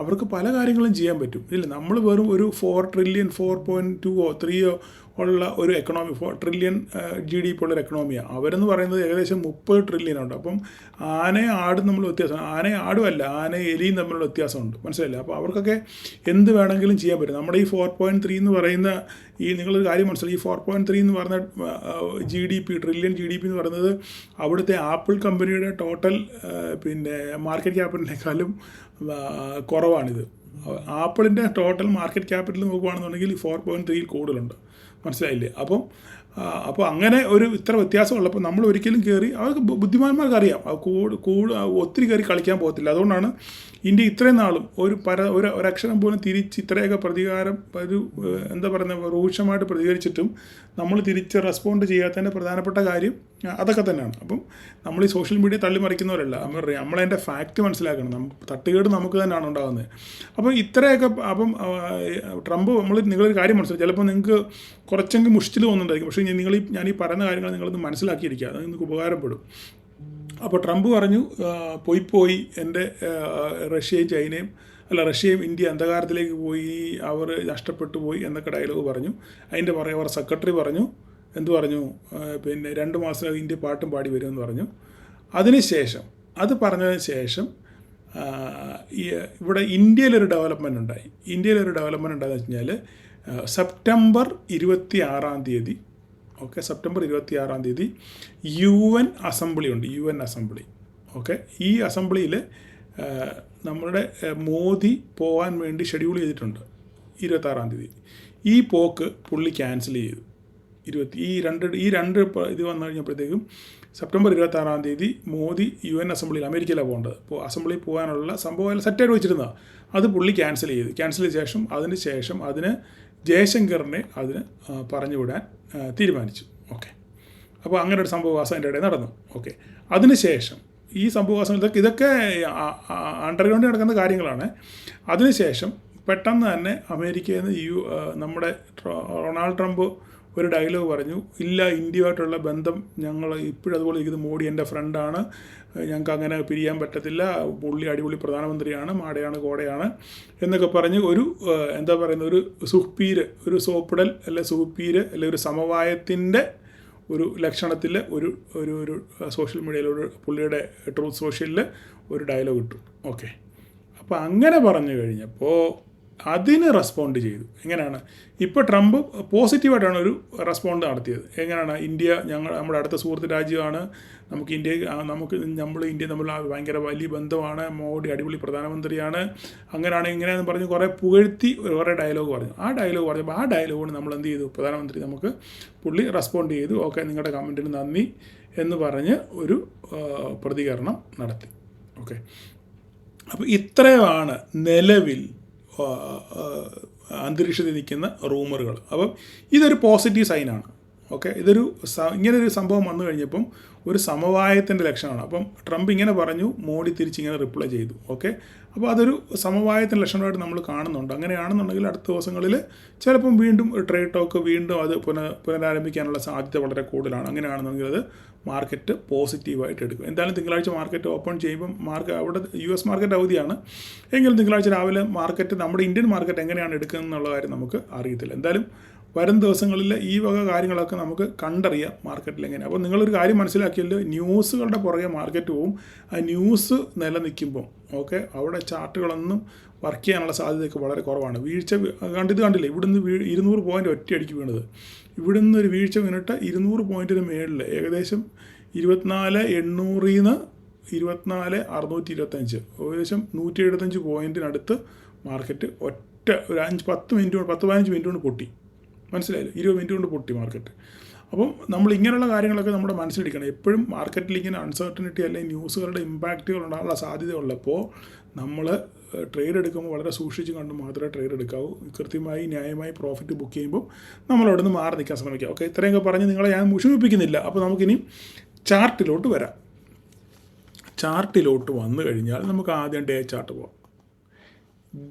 അവർക്ക് പല കാര്യങ്ങളും ചെയ്യാൻ പറ്റും. ഇല്ല, നമ്മൾ വെറും ഒരു 4 ട്രില്യൺ 4.2 3 ഉള്ള ഒരു എക്കണോമി, 4 ട്രില്യൺ GDP ഉള്ളൊരു എക്കണോമിയാണ്. അവരെന്ന് പറയുന്നത് ഏകദേശം 30 ട്രില്യൺ ഉണ്ട്. അപ്പം ആനയും ആടും തമ്മിൽ വ്യത്യാസം, ആനയും ആടുമല്ല, ആനയും എലിയും തമ്മിലുള്ള വ്യത്യാസമുണ്ട്. മനസ്സിലായില്ല? അപ്പോൾ അവർക്കൊക്കെ എന്ത് വേണമെങ്കിലും ചെയ്യാൻ പറ്റും. നമ്മുടെ ഈ 4.3 എന്ന് പറയുന്ന നിങ്ങളൊരു കാര്യം മനസ്സിലായി, ഈ 4.3 എന്ന് പറഞ്ഞ ട്രില്യൺ GDP എന്ന് പറയുന്നത് അവിടുത്തെ ആപ്പിൾ കമ്പനിയുടെ ടോട്ടൽ മാർക്കറ്റ് ക്യാപിറ്റലിനേക്കാളും കുറവാണിത്. ആപ്പിളിൻ്റെ ടോട്ടൽ മാർക്കറ്റ് ക്യാപിറ്റൽ നോക്കുകയാണെന്നുണ്ടെങ്കിൽ ഈ 4.3 കൂടുതലുണ്ട്. മനസ്സിലായില്ലേ? അപ്പോൾ അങ്ങനെ ഇത്ര വ്യത്യാസമുള്ളപ്പോൾ നമ്മൾ ഒരിക്കലും കയറി, അവർക്ക് ബുദ്ധിമാന്മാർക്ക് അറിയാം ഒത്തിരി കയറി കളിക്കാൻ പോകത്തില്ല. അതുകൊണ്ടാണ് ഇന്ത്യ ഇത്രയും നാളും ഒരക്ഷരം പോലും ഇത്രയൊക്കെ പ്രതികാരം എന്താ പറയുന്നത് രൂക്ഷമായിട്ട് പ്രതികരിച്ചിട്ടും നമ്മൾ തിരിച്ച് റെസ്പോണ്ട് ചെയ്യാത്തതിൻ്റെ പ്രധാനപ്പെട്ട കാര്യം അതൊക്കെ തന്നെയാണ്. അപ്പം നമ്മൾ ഈ സോഷ്യൽ മീഡിയ തള്ളിമറിക്കുന്നവരല്ല, നമ്മളതിൻ്റെ ഫാക്റ്റ് മനസ്സിലാക്കണം. തട്ടുകേട് നമുക്ക് തന്നെയാണ് ഉണ്ടാകുന്നത്. അപ്പം ഇത്രയൊക്കെ ട്രംപ് നിങ്ങളൊരു കാര്യം മനസ്സിലാക്കി, ചിലപ്പോൾ നിങ്ങൾക്ക് കുറച്ചെങ്കിലും മുഷ്ടിൽ തോന്നുന്നുണ്ടായിരിക്കും. പക്ഷേ ഞാൻ ഈ പറയുന്ന കാര്യങ്ങൾ നിങ്ങളൊന്ന് മനസ്സിലാക്കിയിരിക്കുക, അത് നിങ്ങൾക്ക് ഉപകാരപ്പെടും. അപ്പോൾ ട്രംപ് പറഞ്ഞു പോയി എൻ്റെ റഷ്യയും ഇന്ത്യ അന്ധകാരത്തിലേക്ക് പോയി, അവർ നഷ്ടപ്പെട്ടു പോയി എന്നൊക്കെ ഡയലോഗ് പറഞ്ഞു. അതിൻ്റെ പുറകെ അവർ സെക്രട്ടറി പറഞ്ഞു, എന്തു പറഞ്ഞു, 2 മാസത്തിനകം ഇന്ത്യ പാട്ടും പാടി വരുമെന്ന് പറഞ്ഞു. അത് പറഞ്ഞതിന് ശേഷം ഇവിടെ ഇന്ത്യയിലൊരു ഡെവലപ്മെൻറ്റ് ഉണ്ടായി. ഉണ്ടായെന്ന് വെച്ച് കഴിഞ്ഞാൽ സെപ്റ്റംബർ 26-ാം തീയതി സെപ്റ്റംബർ 26-ാം തീയതി UN അസംബ്ലി ഉണ്ട്. UN assembly. ഈ അസംബ്ലിയിൽ നമ്മുടെ മോദി പോകാൻ വേണ്ടി ഷെഡ്യൂൾ ചെയ്തിട്ടുണ്ട് 26-ാം തീയതി. ഈ പോക്ക് പുള്ളി ക്യാൻസൽ ചെയ്തു. ഈ രണ്ട് ഇത് വന്നു കഴിഞ്ഞപ്പോഴത്തേക്കും സെപ്റ്റംബർ 26-ാം തീയതി മോദി UN അസംബ്ലിയിൽ, അമേരിക്കയിലാണ് പോകേണ്ടത്, അപ്പോൾ അസംബ്ലിയിൽ പോകാനുള്ള സംഭവം സെറ്റായിട്ട് വെച്ചിരുന്നതാണ്. അത് പുള്ളി ക്യാൻസൽ ചെയ്ത ശേഷം അതിന് ജയശങ്കറിനെ പറഞ്ഞുവിടാൻ തീരുമാനിച്ചു. അപ്പോൾ അങ്ങനെ ഒരു സംഭവവാസം എൻ്റെ ഇടയിൽ നടന്നു. അതിനുശേഷം ഈ സംഭവവാസം ഇതൊക്കെ അണ്ടർഗ്രൗണ്ടിൽ നടക്കുന്ന കാര്യങ്ങളാണ്. അതിനുശേഷം പെട്ടെന്ന് തന്നെ അമേരിക്കയിൽ നിന്ന് നമ്മുടെ ഡൊണാൾഡ് ട്രംപ് ഒരു ഡയലോഗ് പറഞ്ഞു, ഇല്ല, ഇന്ത്യയുമായിട്ടുള്ള ബന്ധം ഞങ്ങൾ ഇപ്പോഴും അതുപോലെ ഇരിക്കുന്നത്, മോഡി എൻ്റെ ഫ്രണ്ടാണ്, ഞങ്ങൾക്ക് അങ്ങനെ പിരിയാൻ പറ്റത്തില്ല, പുള്ളി അടിപൊളി പ്രധാനമന്ത്രിയാണ്, മാടയാണ് കോടയാണ് എന്നൊക്കെ പറഞ്ഞ് എന്താ പറയുന്ന ഒരു സോപ്പിടൽ ഒരു സമവായത്തിൻ്റെ ഒരു ലക്ഷണത്തിൽ ഒരു സോഷ്യൽ മീഡിയയിലൂടെ പുള്ളിയുടെ ട്രൂത്ത് സോഷ്യലിൽ ഒരു ഡയലോഗ് ഇട്ടു. അപ്പോൾ അങ്ങനെ പറഞ്ഞു കഴിഞ്ഞപ്പോൾ അതിന് റെസ്പോണ്ട് ചെയ്തു. എങ്ങനെയാണ്? ഇപ്പോൾ ട്രംപ് പോസിറ്റീവായിട്ടാണ് ഒരു റെസ്പോണ്ട് നടത്തിയത്. എങ്ങനെയാണ്? ഇന്ത്യ നമ്മുടെ അടുത്ത സുഹൃത്ത് രാജ്യമാണ്, നമ്മൾ ഇന്ത്യ തമ്മിൽ ഭയങ്കര വലിയ ബന്ധമാണ്, മോഡി അടിപൊളി പ്രധാനമന്ത്രിയാണ്, ഇങ്ങനെയാണെന്ന് പറഞ്ഞ് കുറേ പുകഴ്ത്തി കുറേ ഡയലോഗ് പറഞ്ഞു. ആ ഡയലോഗിന് നമ്മൾ എന്ത് ചെയ്തു? പുള്ളി റെസ്പോണ്ട് ചെയ്തു. നിങ്ങളുടെ കമൻറ്റിന് നന്ദി എന്ന് പറഞ്ഞ് ഒരു പ്രതികരണം നടത്തി. അപ്പോൾ ഇത്രയുമാണ് നിലവിൽ അന്തരീക്ഷത്തിൽ നിൽക്കുന്ന റൂമറുകൾ. അപ്പം ഇതൊരു പോസിറ്റീവ് സൈനാണ്. ഇങ്ങനൊരു സംഭവം വന്നു കഴിഞ്ഞപ്പം ഒരു സമവായത്തിൻ്റെ ലക്ഷണമാണ്. അപ്പം ട്രംപ് ഇങ്ങനെ പറഞ്ഞു, മോഡി തിരിച്ചിങ്ങനെ റിപ്ലൈ ചെയ്തു. അപ്പോൾ അതൊരു സമവായത്തിൻ്റെ ലക്ഷണമായിട്ട് നമ്മൾ കാണുന്നുണ്ട്. അങ്ങനെയാണെന്നുണ്ടെങ്കിൽ അടുത്ത ദിവസങ്ങളിൽ ചിലപ്പം വീണ്ടും ട്രേഡ് ടോക്ക് അത് പുനരാരംഭിക്കാനുള്ള സാധ്യത വളരെ കൂടുതലാണ്. അങ്ങനെയാണെന്നുണ്ടെങ്കിൽ അത് മാർക്കറ്റ് പോസിറ്റീവായിട്ട് എടുക്കും. എന്തായാലും തിങ്കളാഴ്ച മാർക്കറ്റ് ഓപ്പൺ ചെയ്യുമ്പം അവിടെ US മാർക്കറ്റ് അവധിയാണ്. എങ്കിലും തിങ്കളാഴ്ച രാവിലെ നമ്മുടെ ഇന്ത്യൻ മാർക്കറ്റ് എങ്ങനെയാണ് എടുക്കുന്നത് എന്നുള്ള കാര്യം നമുക്ക് അറിയത്തില്ല. എന്തായാലും വരും ദിവസങ്ങളിൽ ഈ വക കാര്യങ്ങളൊക്കെ നമുക്ക് കണ്ടറിയാം മാർക്കറ്റിൽ എങ്ങനെ. അപ്പോൾ നിങ്ങളൊരു കാര്യം മനസ്സിലാക്കിയല്ലോ, ന്യൂസുകളുടെ പുറകെ മാർക്കറ്റ് പോവും. ആ ന്യൂസ് നിലനിൽക്കുമ്പം അവിടെ ചാർട്ടുകളൊന്നും വർക്ക് ചെയ്യാനുള്ള സാധ്യതയൊക്കെ വളരെ കുറവാണ്. വീഴ്ച കണ്ടില്ലേ, ഇവിടുന്ന് 200 പോയിൻ്റ് ഒറ്റയടിക്ക് വീണത്. ഇവിടുന്ന് ഒരു വീഴ്ച വീണിട്ട് 200 പോയിൻറ്റിന് മേളിൽ ഏകദേശം 24,800 24,625 ഏകദേശം 175 പോയിൻറ്റിനടുത്ത് മാർക്കറ്റ് ഒറ്റ ഒരു 10 മിനിറ്റ് കൊണ്ട് 15 മിനിറ്റ് കൊണ്ട് പൊട്ടി. മനസ്സിലായില്ല, 20 മിനിറ്റ് കൊണ്ട് പൊട്ടി മാർക്കറ്റ്. അപ്പം നമ്മൾ ഇങ്ങനെയുള്ള കാര്യങ്ങളൊക്കെ നമ്മുടെ മനസ്സിലിരിക്കണം. എപ്പോഴും മാർക്കറ്റിൽ ഇങ്ങനെ അൺസർട്ടനിറ്റി അല്ലെങ്കിൽ ന്യൂസുകളുടെ ഇമ്പാക്റ്റുകൾ ഉണ്ടാകാനുള്ള സാധ്യത ഉള്ളപ്പോൾ നമ്മൾ ട്രേഡ് എടുക്കുമ്പോൾ വളരെ സൂക്ഷിച്ച് കണ്ട് മാത്രമേ ട്രേഡ് എടുക്കാവൂ. കൃത്യമായി ന്യായമായി പ്രോഫിറ്റ് ബുക്ക് ചെയ്യുമ്പോൾ നമ്മൾ അവിടെ നിന്ന് മാറി നിൽക്കാൻ ശ്രമിക്കുക. ഓക്കെ, ഇത്രയൊക്കെ പറഞ്ഞ് നിങ്ങളെ ഞാൻ മുഷിപ്പിക്കുന്നില്ല. അപ്പോൾ നമുക്കിനി ചാർട്ടിലോട്ട് വരാം. ചാർട്ടിലോട്ട് വന്നു കഴിഞ്ഞാൽ നമുക്ക് ആദ്യം ഡേ ചാർട്ട് പോകാം.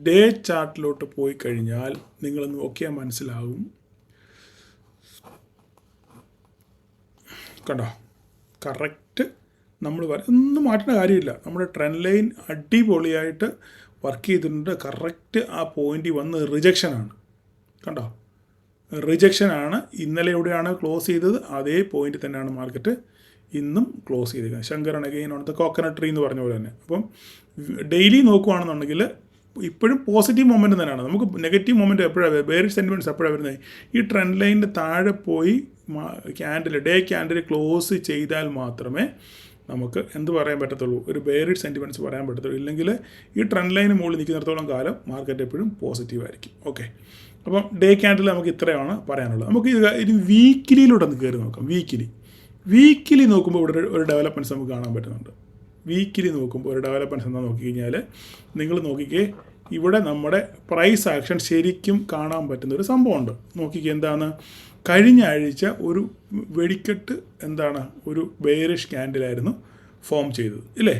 ഡേ ചാർട്ടിലോട്ട് പോയി കഴിഞ്ഞാൽ നിങ്ങൾ നോക്കിയാൽ മനസ്സിലാകും. കണ്ടോ, കറക്റ്റ് നമ്മൾ ഒന്നും മാറ്റേണ്ട കാര്യമില്ല. നമ്മുടെ ട്രെൻഡ് ലൈൻ അടിപൊളിയായിട്ട് വർക്ക് ചെയ്തിട്ടുണ്ട്. കറക്റ്റ് ആ പോയിൻ്റിൽ വന്ന് റിജക്ഷനാണ്. കണ്ടോ, റിജക്ഷനാണ്. ഇന്നലെ എവിടെയാണ് ക്ലോസ് ചെയ്തത് അതേ പോയിൻ്റ് തന്നെയാണ് മാർക്കറ്റ് ഇന്നും ക്ലോസ് ചെയ്തിരിക്കുന്നത്. Shankaran again on the coconut tree എന്ന് പറഞ്ഞ പോലെ തന്നെ. അപ്പം ഡെയിലി നോക്കുകയാണെന്നുണ്ടെങ്കിൽ ഇപ്പോഴും പോസിറ്റീവ് മൊമെൻറ്റ് തന്നെയാണ്. നമുക്ക് നെഗറ്റീവ് മൊമെൻറ്റ് എപ്പോഴാണ്, ബെയറിഷ് സെൻറ്റിമെൻറ്റ്സ് എപ്പോഴാണ് വരുന്നത്? ഈ ട്രെൻഡ് ലൈനിൻ്റെ താഴെ പോയി ഡേ ക്യാൻഡിൽ ക്ലോസ് ചെയ്താൽ മാത്രമേ നമുക്ക് എന്ത് പറയാൻ പറ്റത്തുള്ളൂ, ഒരു ബെയറിഷ് സെൻറ്റിമെൻറ്റ്സ് പറയാൻ പറ്റത്തുള്ളൂ. ഇല്ലെങ്കിൽ ഈ ട്രെൻഡ് ലൈന് മുകളിൽ നിൽക്കുന്നിടത്തോളം കാലം മാർക്കറ്റ് എപ്പോഴും പോസിറ്റീവ് ആയിരിക്കും. ഓക്കെ, അപ്പം ഡേ ക്യാൻഡിൽ നമുക്ക് ഇത്രയാണ് പറയാനുള്ളത്. നമുക്ക് ഇനി വീക്കിലിയിലൂടെ ഒന്ന് കയറി നോക്കാം. വീക്കിലി നോക്കുമ്പോൾ ഇവിടെ ഒരു ഡെവലപ്മെൻറ്റ്സ് നമുക്ക് കാണാൻ പറ്റുന്നുണ്ട്. വീക്കിലി നോക്കുമ്പോൾ ഒരു ഡെവലപ്മെൻറ്റ്സ് എന്താ നോക്കിക്കഴിഞ്ഞാൽ, നിങ്ങൾ നോക്കിക്കേ, ഇവിടെ നമ്മുടെ പ്രൈസ് ആക്ഷൻ ശരിക്കും കാണാൻ പറ്റുന്ന ഒരു സംഭവമുണ്ട്. നോക്കിക്കേ, എന്താണ് കഴിഞ്ഞ ആഴ്ച ഒരു വെടിക്കെട്ട് എന്താണ് ഒരു ബെയറിഷ് ക്യാൻഡിലായിരുന്നു ഫോം ചെയ്തത് ഇല്ലേ?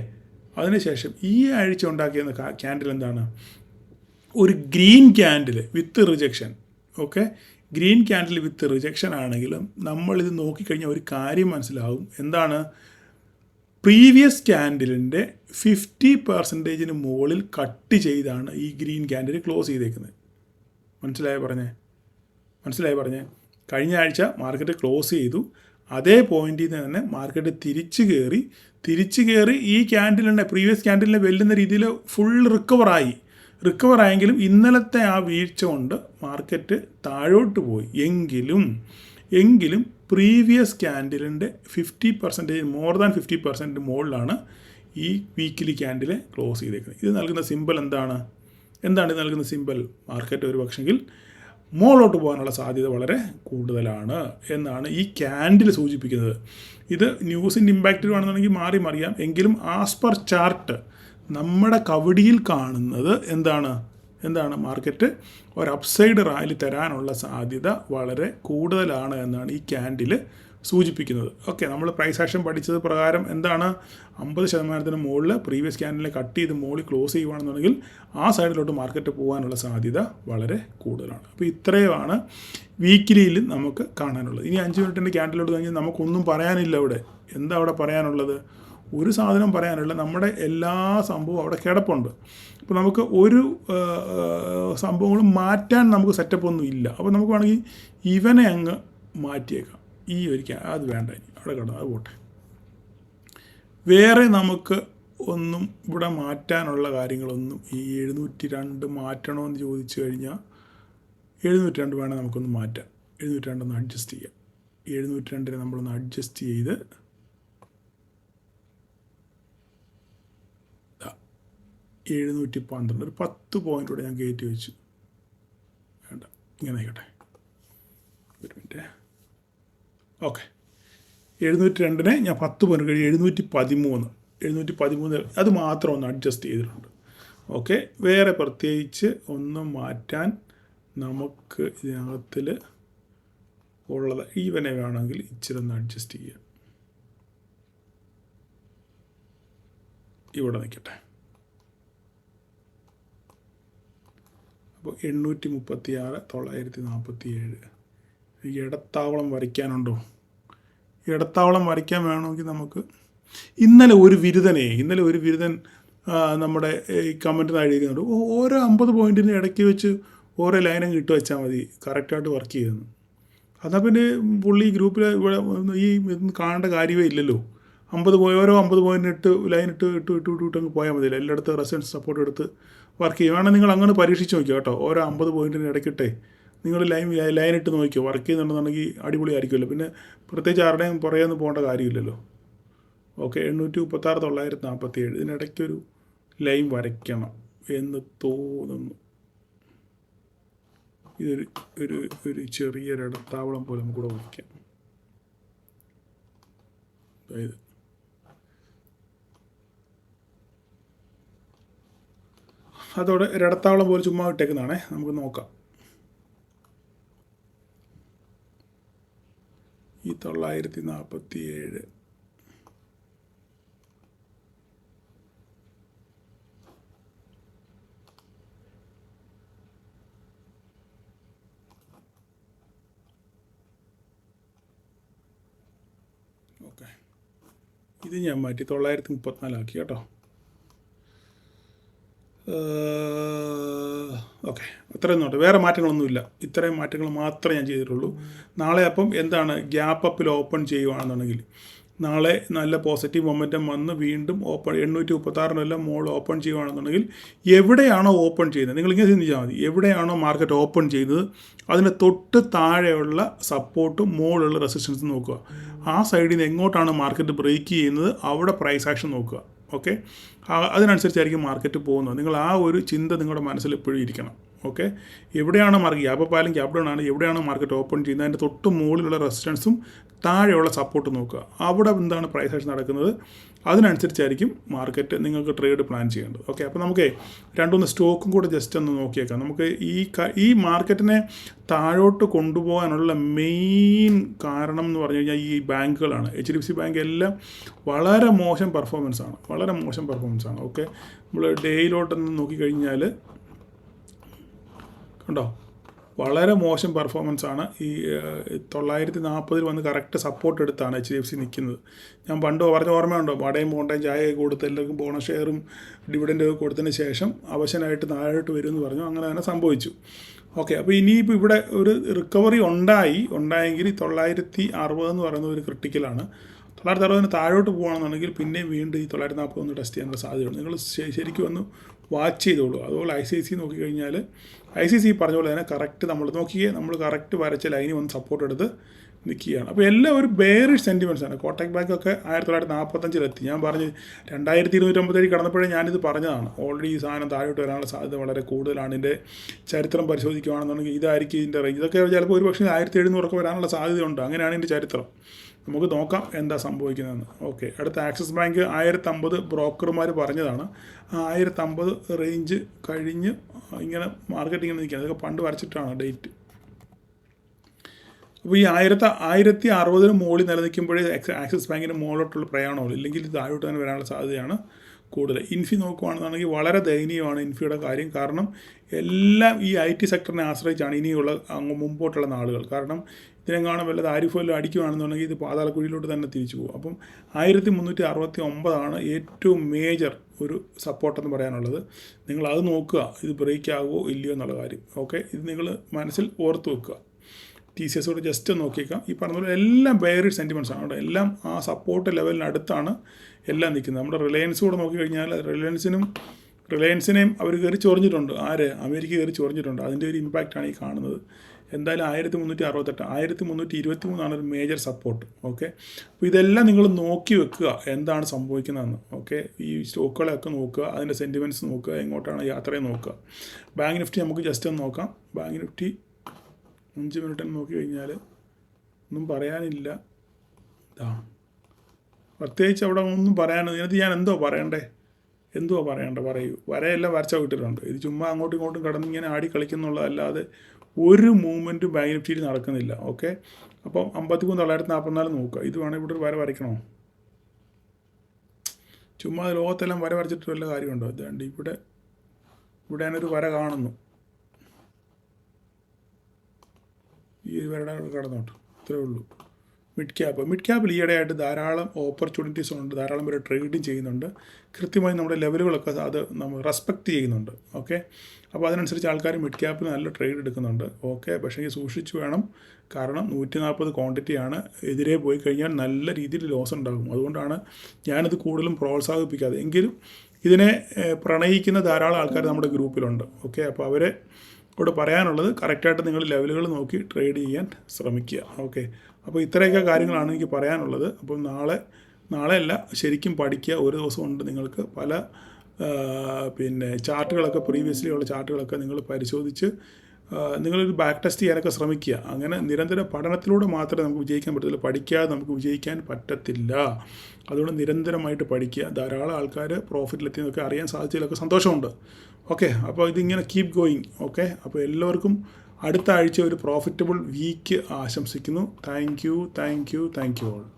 അതിനുശേഷം ഈ ആഴ്ച ഉണ്ടാക്കിയ ക്യാൻഡിൽ എന്താണ്, ഒരു ഗ്രീൻ ക്യാൻഡിൽ വിത്ത് റിജക്ഷൻ. ഓക്കെ, ഗ്രീൻ ക്യാൻഡിൽ വിത്ത് റിജക്ഷൻ ആണെങ്കിലും നമ്മളിത് നോക്കിക്കഴിഞ്ഞാൽ ഒരു കാര്യം മനസ്സിലാവും. എന്താണ്, പ്രീവിയസ് ക്യാൻഡിലിൻ്റെ 50% മുകളിൽ കട്ട് ചെയ്താണ് ഈ ഗ്രീൻ ക്യാൻഡിൽ ക്ലോസ് ചെയ്തേക്കുന്നത്. മനസ്സിലായി പറഞ്ഞേ കഴിഞ്ഞ ആഴ്ച മാർക്കറ്റ് ക്ലോസ് ചെയ്തു, അതേ പോയിന്റിൽ നിന്ന് തന്നെ മാർക്കറ്റ് തിരിച്ച് കയറി ഈ ക്യാൻഡിലിൻ്റെ പ്രീവിയസ് ക്യാൻഡിലിനെ വെല്ലുന്ന രീതിയിൽ ഫുൾ റിക്കവർ ആയെങ്കിലും ഇന്നലത്തെ ആ വീഴ്ച കൊണ്ട് മാർക്കറ്റ് താഴോട്ട് പോയി. എങ്കിലും പ്രീവിയസ് ക്യാൻഡിലിൻ്റെ 50% മോർ ദാൻ 50% മുകളിലാണ് ഈ വീക്കിലി ക്യാൻഡിൽ ക്ലോസ് ചെയ്തേക്കുന്നത്. ഇത് നൽകുന്ന സിമ്പൽ എന്താണ് ഇത് നൽകുന്ന സിമ്പൽ? മാർക്കറ്റ് ഒരു പക്ഷെങ്കിൽ മുകളിലോട്ട് പോകാനുള്ള സാധ്യത വളരെ കൂടുതലാണ് എന്നാണ് ഈ ക്യാൻഡിൽ സൂചിപ്പിക്കുന്നത്. ഇത് ന്യൂസിൻ്റെ ഇമ്പാക്റ്റ് ആണെന്നുണ്ടെങ്കിൽ മറിയാം. എങ്കിലും ആസ് പെർ ചാർട്ട് നമ്മുടെ കവടിയിൽ കാണുന്നത് എന്താണ് മാർക്കറ്റ് ഒരു അപ്സൈഡ് റാലി തരാനുള്ള സാധ്യത വളരെ കൂടുതലാണ് എന്നാണ് ഈ ക്യാൻഡിൽ സൂചിപ്പിക്കുന്നത്. ഓക്കെ, നമ്മൾ പ്രൈസ് ആക്ഷൻ പഠിച്ചത് പ്രകാരം എന്താണ്, 50% മുകളിൽ പ്രീവിയസ് ക്യാൻഡിലിനെ കട്ട് ചെയ്ത് മുകളിൽ ക്ലോസ് ചെയ്യുകയാണെന്നുണ്ടെങ്കിൽ ആ സൈഡിലോട്ട് മാർക്കറ്റ് പോകാനുള്ള സാധ്യത വളരെ കൂടുതലാണ്. അപ്പോൾ ഇത്രയുമാണ് വീക്കിലിയിൽ നമുക്ക് കാണാനുള്ളത്. ഇനി 5 മിനിറ്റിൻ്റെ ക്യാൻഡിലോട്ട് കഴിഞ്ഞാൽ നമുക്കൊന്നും പറയാനില്ല. എന്താ അവിടെ പറയാനുള്ളത്? ഒരു സാധനം പറയാനുള്ള നമ്മുടെ എല്ലാ സംഭവവും അവിടെ കിടപ്പുണ്ട്. അപ്പോൾ നമുക്ക് ഒരു സംഭവങ്ങളും മാറ്റാൻ നമുക്ക് സെറ്റപ്പൊന്നും ഇല്ല. അപ്പോൾ നമുക്ക് വേണമെങ്കിൽ ഇവനെ അങ്ങ് മാറ്റിയേക്കാം. ഈ ഒരിക്കൽ അത് വേണ്ട, ഇനി അവിടെ കിടന്നു, അത് പോട്ടെ. വേറെ നമുക്ക് ഒന്നും ഇവിടെ മാറ്റാനുള്ള കാര്യങ്ങളൊന്നും ഈ 702 മാറ്റണമെന്ന് ചോദിച്ചു കഴിഞ്ഞാൽ 702 വേണം നമുക്കൊന്ന് മാറ്റാം. 702 ഒന്ന് അഡ്ജസ്റ്റ് ചെയ്യാം. 702 നമ്മളൊന്ന് അഡ്ജസ്റ്റ് ചെയ്ത് 712 ഒരു 10 പോയിൻ്റ് കൂടെ ഞാൻ കയറ്റി വെച്ചു. വേണ്ട, ഇങ്ങനെ ആയിക്കോട്ടെ. ഒരു മിനിറ്റ്. ഓക്കെ, 702 ഞാൻ 10 പോയിൻ്റ് കഴിഞ്ഞ് 713 അത് മാത്രം ഒന്ന് അഡ്ജസ്റ്റ് ചെയ്തിട്ടുണ്ട്. ഓക്കെ, വേറെ പ്രത്യേകിച്ച് ഒന്നും മാറ്റാൻ നമുക്ക് ഇതിനകത്തിൽ ഉള്ളത് ഈവനെ വേണമെങ്കിൽ ഇച്ചിരി ഒന്ന് അഡ്ജസ്റ്റ് ചെയ്യാം. ഇവിടെ നിൽക്കട്ടെ. അപ്പോൾ 836 947 ഇടത്താവളം വരയ്ക്കാനുണ്ടോ? ഇടത്താവളം വരയ്ക്കാൻ വേണമെങ്കിൽ നമുക്ക് ഇന്നലെ ഒരു ബിരുദൻ നമ്മുടെ ഈ കമൻറ്റ് എഴുതിക്കുന്നുണ്ട്, ഓരോ 50 പോയിൻറ്റിന് ഇടയ്ക്ക് വെച്ച് ഓരോ ലൈനും ഇട്ട് വെച്ചാൽ മതി, കറക്റ്റായിട്ട് വർക്ക് ചെയ്യുന്നു. എന്നാൽ പിന്നെ പുള്ളി ഗ്രൂപ്പിൽ ഇവിടെ ഈ കാണേണ്ട കാര്യമേ ഇല്ലല്ലോ. ഓരോ 50 പോയിൻ്റ് ലൈൻ ഇട്ട് അങ്ങ് പോയാൽ മതിയല്ലോ. എല്ലായിടത്തും റെസിഡൻസ് സപ്പോർട്ട് എടുത്ത് വർക്ക് ചെയ്യും. വേണം നിങ്ങൾ അങ്ങനെ പരീക്ഷിച്ച് നോക്കിയോ കേട്ടോ. ഓരോ 50 പോയിൻറ്റിന് ഇടയ്ക്കിട്ടേ നിങ്ങൾ ലൈൻ ഇട്ട് നോക്കിയോ, വർക്ക് ചെയ്യുന്നുണ്ടെന്നുണ്ടെങ്കിൽ അടിപൊളി ആയിരിക്കുമല്ലോ. പിന്നെ പ്രത്യേകിച്ച് ആരുടെയും പുറകെ പോകേണ്ട കാര്യമില്ലല്ലോ. ഓക്കെ, 836 947 ഇതിനിടയ്ക്കൊരു ലൈൻ വരയ്ക്കണം എന്ന് തോന്നുന്നു. ഇതൊരു ഒരു ഒരു ചെറിയൊരു ഇടത്താവളം പോലെ നമുക്കിവിടെ വയ്ക്കാം. അതായത് അതോടെ ഒരിടത്താവളം പോലെ ചുമ്മാ ഇട്ടേക്കുന്നതാണേ. നമുക്ക് നോക്കാം. ഈ 947 ഓക്കെ, ഇത് ഞാൻ മാറ്റി 934 ആക്കി കേട്ടോ. ഓക്കെ, അത്രയും നോട്ടെ, വേറെ മാറ്റങ്ങളൊന്നുമില്ല. ഇത്രയും മാറ്റങ്ങൾ മാത്രമേ ഞാൻ ചെയ്തിട്ടുള്ളൂ. നാളെ അപ്പം എന്താണ്, ഗ്യാപ്പ് അപ്പിൽ ഓപ്പൺ ചെയ്യുകയാണെന്നുണ്ടെങ്കിൽ നാളെ നല്ല പോസിറ്റീവ് മൊമെൻറ്റം വന്ന് വീണ്ടും ഓപ്പൺ 836 മോൾ ഓപ്പൺ ചെയ്യുകയാണെന്നുണ്ടെങ്കിൽ എവിടെയാണോ ഓപ്പൺ ചെയ്യുന്നത്, നിങ്ങളിങ്ങനെ ചിന്തിച്ചാൽ മതി. എവിടെയാണോ മാർക്കറ്റ് ഓപ്പൺ ചെയ്യുന്നത് അതിന് തൊട്ട് താഴെയുള്ള സപ്പോർട്ടും മുകളിലുള്ള റെസിസ്റ്റൻസ് നോക്കുക. ആ സൈഡിൽ നിന്ന് എങ്ങോട്ടാണ് മാർക്കറ്റ് ബ്രേക്ക് ചെയ്യുന്നത് അവിടെ പ്രൈസ് ആക്ഷൻ നോക്കുക. ഓക്കെ, അതിനനുസരിച്ചായിരിക്കും മാർക്കറ്റ് പോകുന്നത്. നിങ്ങൾ ആ ഒരു ചിന്ത നിങ്ങളുടെ മനസ്സിൽ എപ്പോഴും ഇരിക്കണം. ഓക്കെ, എവിടെയാണ് മാർക്കറ്റ് ഗ്യാപ്പ് അപ്പ് ആയാലും ഗ്യാപ്പ് ഡൗൺ ആണ്, എവിടെയാണ് മാർക്കറ്റ് ഓപ്പൺ ചെയ്യുന്നത് അതിൻ്റെ തൊട്ട് മുകളിലുള്ള റെസിസ്റ്റൻസും താഴെയുള്ള സപ്പോർട്ട് നോക്കുക. അവിടെ എന്താണ് പ്രൈസ് ആക്ഷൻ നടക്കുന്നത് അതിനനുസരിച്ചായിരിക്കും മാർക്കറ്റ് നിങ്ങൾക്ക് ട്രേഡ് പ്ലാൻ ചെയ്യേണ്ടത്. ഓക്കെ, അപ്പോൾ നമുക്ക് 2-3 സ്റ്റോക്കും കൂടെ ജസ്റ്റ് ഒന്ന് നോക്കിയേക്കാം. നമുക്ക് ഈ മാർക്കറ്റിനെ താഴോട്ട് കൊണ്ടുപോകാനുള്ള മെയിൻ കാരണം എന്ന് പറഞ്ഞു കഴിഞ്ഞാൽ ഈ ബാങ്കുകളാണ്. HDFC ബാങ്ക് എല്ലാം വളരെ മോശം പെർഫോമൻസാണ്, വളരെ മോശം പെർഫോമൻസാണ്. ഓക്കെ, നമ്മൾ ഡേയിലോട്ടൊന്ന് നോക്കിക്കഴിഞ്ഞാൽ കണ്ടോ, വളരെ മോശം പെർഫോമൻസാണ്. ഈ 940 വന്ന് കറക്റ്റ് സപ്പോർട്ട് എടുത്താണ് HDFC നിൽക്കുന്നത്. ഞാൻ പണ്ട് പറഞ്ഞ ഓർമ്മയുണ്ടോ, വടയും ബോണ്ടയും ചായയൊക്കെ കൊടുത്ത് എല്ലാവർക്കും ബോണസ് ഷെയറും ഡിവിഡൻഡ് കൊടുത്തതിന് ശേഷം അവശനായിട്ട് താഴോട്ട് വരുമെന്ന് പറഞ്ഞു. അങ്ങനെ തന്നെ സംഭവിച്ചു. ഓക്കെ, അപ്പോൾ ഇനിയിപ്പോൾ ഇവിടെ ഒരു റിക്കവറി ഉണ്ടായെങ്കിൽ 960 എന്ന് പറയുന്നത് ഒരു ക്രിട്ടിക്കലാണ്. 960 താഴോട്ട് പോകുകയാണെന്നുണ്ടെങ്കിൽ പിന്നെയും വീണ്ടും ഈ 940 ടെസ്റ്റ് ചെയ്യാനുള്ള സാധ്യതയുണ്ട്. നിങ്ങൾ ശരിക്കും ഒന്ന് വാച്ച് ചെയ്തോളൂ. അതുപോലെ ICICI നോക്കിക്കഴിഞ്ഞാൽ ICICI പറഞ്ഞ പോലെ തന്നെ കറക്റ്റ് നമ്മൾ കറക്റ്റ് വരച്ച ലൈനിൽ വന്ന് സപ്പോർട്ട് എടുത്ത് നിൽക്കുകയാണ്. അപ്പോൾ എല്ലാം ഒരു ബെയറിഷ് സെൻറ്റിമെൻറ്റ്സാണ്. കോട്ടക് ബാങ്കൊക്കെ 1945 ഞാൻ പറഞ്ഞ് 2250 കടന്നപ്പോഴേ ഞാനിത് പറഞ്ഞതാണ്. ഓൾറെഡി ഈ സാധനം താഴോട്ട് വരാനുള്ള സാധ്യത വളരെ കൂടുതലാണ്. ഇതിൻ്റെ ചരിത്രം പരിശോധിക്കുകയാണെന്നുണ്ടെങ്കിൽ ഇതായിരിക്കും ഇതിൻ്റെ റേഞ്ച്. ഇതൊക്കെ ചിലപ്പോൾ ഒരു പക്ഷേ 1700 വരാനുള്ള സാധ്യതയുണ്ട്. അങ്ങനെയാണ് ഇതിൻ്റെ ചരിത്രം. നമുക്ക് നോക്കാം എന്താ സംഭവിക്കുന്നതെന്ന്. ഓക്കെ, അടുത്ത ആക്സിസ് ബാങ്ക് 1050 ബ്രോക്കർമാർ പറഞ്ഞതാണ്. 1050 റേഞ്ച് കഴിഞ്ഞ് ഇങ്ങനെ മാർക്കറ്റ് ഇങ്ങനെ നിൽക്കുക. അതൊക്കെ പണ്ട് വരച്ചിട്ടാണ് ഡേറ്റ്. അപ്പോൾ ഈ 1060 മുകളിൽ നിലനിൽക്കുമ്പോഴേ ആക്സിസ് ബാങ്കിന് മുകളിലോട്ടുള്ള പ്രയാണമുള്ളൂ. ഇല്ലെങ്കിൽ ഇത് താഴോട്ട് തന്നെ വരാനുള്ള സാധ്യതയാണ് കൂടുതൽ. ഇൻഫി നോക്കുകയാണെന്നുണ്ടെങ്കിൽ വളരെ ദയനീയമാണ് ഇൻഫിയുടെ കാര്യം. കാരണം എല്ലാം ഈ IT സെക്ടറിനെ ആശ്രയിച്ചാണ് ഇനിയുള്ള അങ്ങ് മുമ്പോട്ടുള്ള നാളുകൾ. കാരണം ഇതിനെങ്ങാനും വല്ലത് ആരിഫോയിലും അടിക്കുകയാണെന്നുണ്ടെങ്കിൽ ഇത് പാതാളക്കുഴിയിലോട്ട് തന്നെ തിരിച്ചു പോകും. അപ്പം 1369 ഏറ്റവും മേജർ ഒരു സപ്പോർട്ടെന്ന് പറയാനുള്ളത്. നിങ്ങളത് നോക്കുക, ഇത് ബ്രേക്ക് ആകുമോ ഇല്ലയോ എന്നുള്ള കാര്യം. ഓക്കെ, ഇത് നിങ്ങൾ മനസ്സിൽ ഓർത്ത് വെക്കുക. TCS കൂടെ ജസ്റ്റ് നോക്കിയേക്കാം. ഈ പറഞ്ഞ പോലെ എല്ലാം ബെയറിഷ് സെൻറ്റിമെൻറ്റ്സ് ആണ്. അവിടെ എല്ലാം ആ സപ്പോർട്ട് ലെവലിനടുത്താണ് എല്ലാം നിൽക്കുന്നത്. നമ്മുടെ റിലയൻസ് കൂടെ നോക്കിക്കഴിഞ്ഞാൽ റിലയൻസിനെയും അവർ കയറി ചൊറിഞ്ഞിട്ടുണ്ട്. അമേരിക്ക കയറി ചൊറിഞ്ഞിട്ടുണ്ട്. അതിൻ്റെ ഒരു ഇമ്പാക്റ്റാണ് ഈ കാണുന്നത്. എന്തായാലും 1368 1323 ഒരു മേജർ സപ്പോർട്ട്. ഓക്കെ, അപ്പോൾ ഇതെല്ലാം നിങ്ങൾ നോക്കി വെക്കുക എന്താണ് സംഭവിക്കുന്നതെന്ന്. ഓക്കെ, ഈ സ്റ്റോക്കുകളെയൊക്കെ നോക്കുക, അതിൻ്റെ സെൻറ്റിമെൻറ്റ്സ് നോക്കുക, എങ്ങോട്ടാണ് യാത്രയെ നോക്കുക. ബാങ്ക് നിഫ്റ്റി നമുക്ക് ജസ്റ്റ് ഒന്ന് നോക്കാം. ബാങ്ക് നിഫ്റ്റി 5 മിനിറ്റ് നോക്കി കഴിഞ്ഞാൽ ഒന്നും പറയാനില്ല. പ്രത്യേകിച്ച് അവിടെ ഒന്നും ഇതിനകത്ത് ഞാൻ എന്തുവാ പറയണ്ടേ പറയൂ. വരയെല്ലാം വരച്ച വിട്ടിട്ടുണ്ട്. ഇത് ചുമ്മാ അങ്ങോട്ടും ഇങ്ങോട്ടും കടന്നിങ്ങനെ ആടി കളിക്കുന്നുള്ളതല്ലാതെ ഒരു മൂവ്മെൻറ്റും ബാങ്ക് നിഫ്റ്റിയിൽ നടക്കുന്നില്ല. ഓക്കെ, അപ്പം 53,944 നോക്കുക. ഇത് വേണമെങ്കിൽ ഇവിടെ ഒരു വര വരയ്ക്കണോ? ചുമ്മാ ലോകത്തെല്ലാം വര വരച്ചിട്ട് വല്ല കാര്യമുണ്ടോ? ഇതാണ്ട് ഇവിടെ ഞാനൊരു വര കാണുന്നു. ഈ വരയുടെ കടന്നോട്ട് ഇത്രയേ ഉള്ളൂ. മിഡ് ക്യാപ്പിൽ ഈയിടെയായിട്ട് ധാരാളം ഓപ്പർച്യൂണിറ്റീസ് ഉണ്ട്. ധാരാളം പേര് ട്രേഡിങ് ചെയ്യുന്നുണ്ട്. കൃത്യമായി നമ്മുടെ ലെവലുകളൊക്കെ അത് നമ്മൾ റെസ്പെക്റ്റ് ചെയ്യുന്നുണ്ട്. ഓക്കെ, അപ്പോൾ അതിനനുസരിച്ച് ആൾക്കാർ മിഡ് ക്യാപ്പിൽ നല്ല ട്രേഡ് എടുക്കുന്നുണ്ട്. ഓക്കെ, പക്ഷേ ഈ സൂക്ഷിച്ച് വേണം. കാരണം 140 ക്വാണ്ടിറ്റിയാണ്. എതിരെ പോയി കഴിഞ്ഞാൽ നല്ല രീതിയിൽ ലോസ് ഉണ്ടാകും. അതുകൊണ്ടാണ് ഞാനിത് കൂടുതലും പ്രോത്സാഹിപ്പിക്കാതെ. എങ്കിലും ഇതിനെ പ്രണയിക്കുന്ന ധാരാളം ആൾക്കാർ നമ്മുടെ ഗ്രൂപ്പിലുണ്ട്. ഓക്കെ, അപ്പോൾ അവരെ ഇവിടെ പറയാനുള്ളത് കറക്റ്റായിട്ട് നിങ്ങൾ ലെവലുകൾ നോക്കി ട്രേഡ് ചെയ്യാൻ ശ്രമിക്കുക. ഓക്കെ, അപ്പോൾ ഇത്രയൊക്കെ കാര്യങ്ങളാണ് എനിക്ക് പറയാനുള്ളത്. അപ്പം നാളെയല്ല ശരിക്കും പഠിക്കുക. ഒരു ദിവസം കൊണ്ട് നിങ്ങൾക്ക് പല ചാർട്ടുകളൊക്കെ പ്രീവിയസ്ലി ഉള്ള ചാർട്ടുകളൊക്കെ നിങ്ങൾ പരിശോധിച്ച് നിങ്ങളൊരു ബാക്ക് ടെസ്റ്റ് ചെയ്യാനൊക്കെ ശ്രമിക്കുക. അങ്ങനെ നിരന്തര പഠനത്തിലൂടെ മാത്രമേ നമുക്ക് വിജയിക്കാൻ പറ്റത്തുള്ളൂ. പഠിക്കാതെ നമുക്ക് വിജയിക്കാൻ പറ്റത്തില്ല. അതുകൊണ്ട് നിരന്തരമായിട്ട് പഠിക്കുക. ധാരാളം ആൾക്കാർ പ്രോഫിറ്റിലെത്തിയതൊക്കെ അറിയാൻ സാധിച്ചതിലൊക്കെ സന്തോഷമുണ്ട്. ഓക്കെ, അപ്പോൾ ഇതിങ്ങനെ കീപ് ഗോയിങ്. ഓക്കെ, അപ്പോൾ എല്ലാവർക്കും അടുത്ത ആഴ്ച ഒരു പ്രോഫിറ്റബിൾ വീക്ക് ആശംസിക്കുന്നു. Thank you all.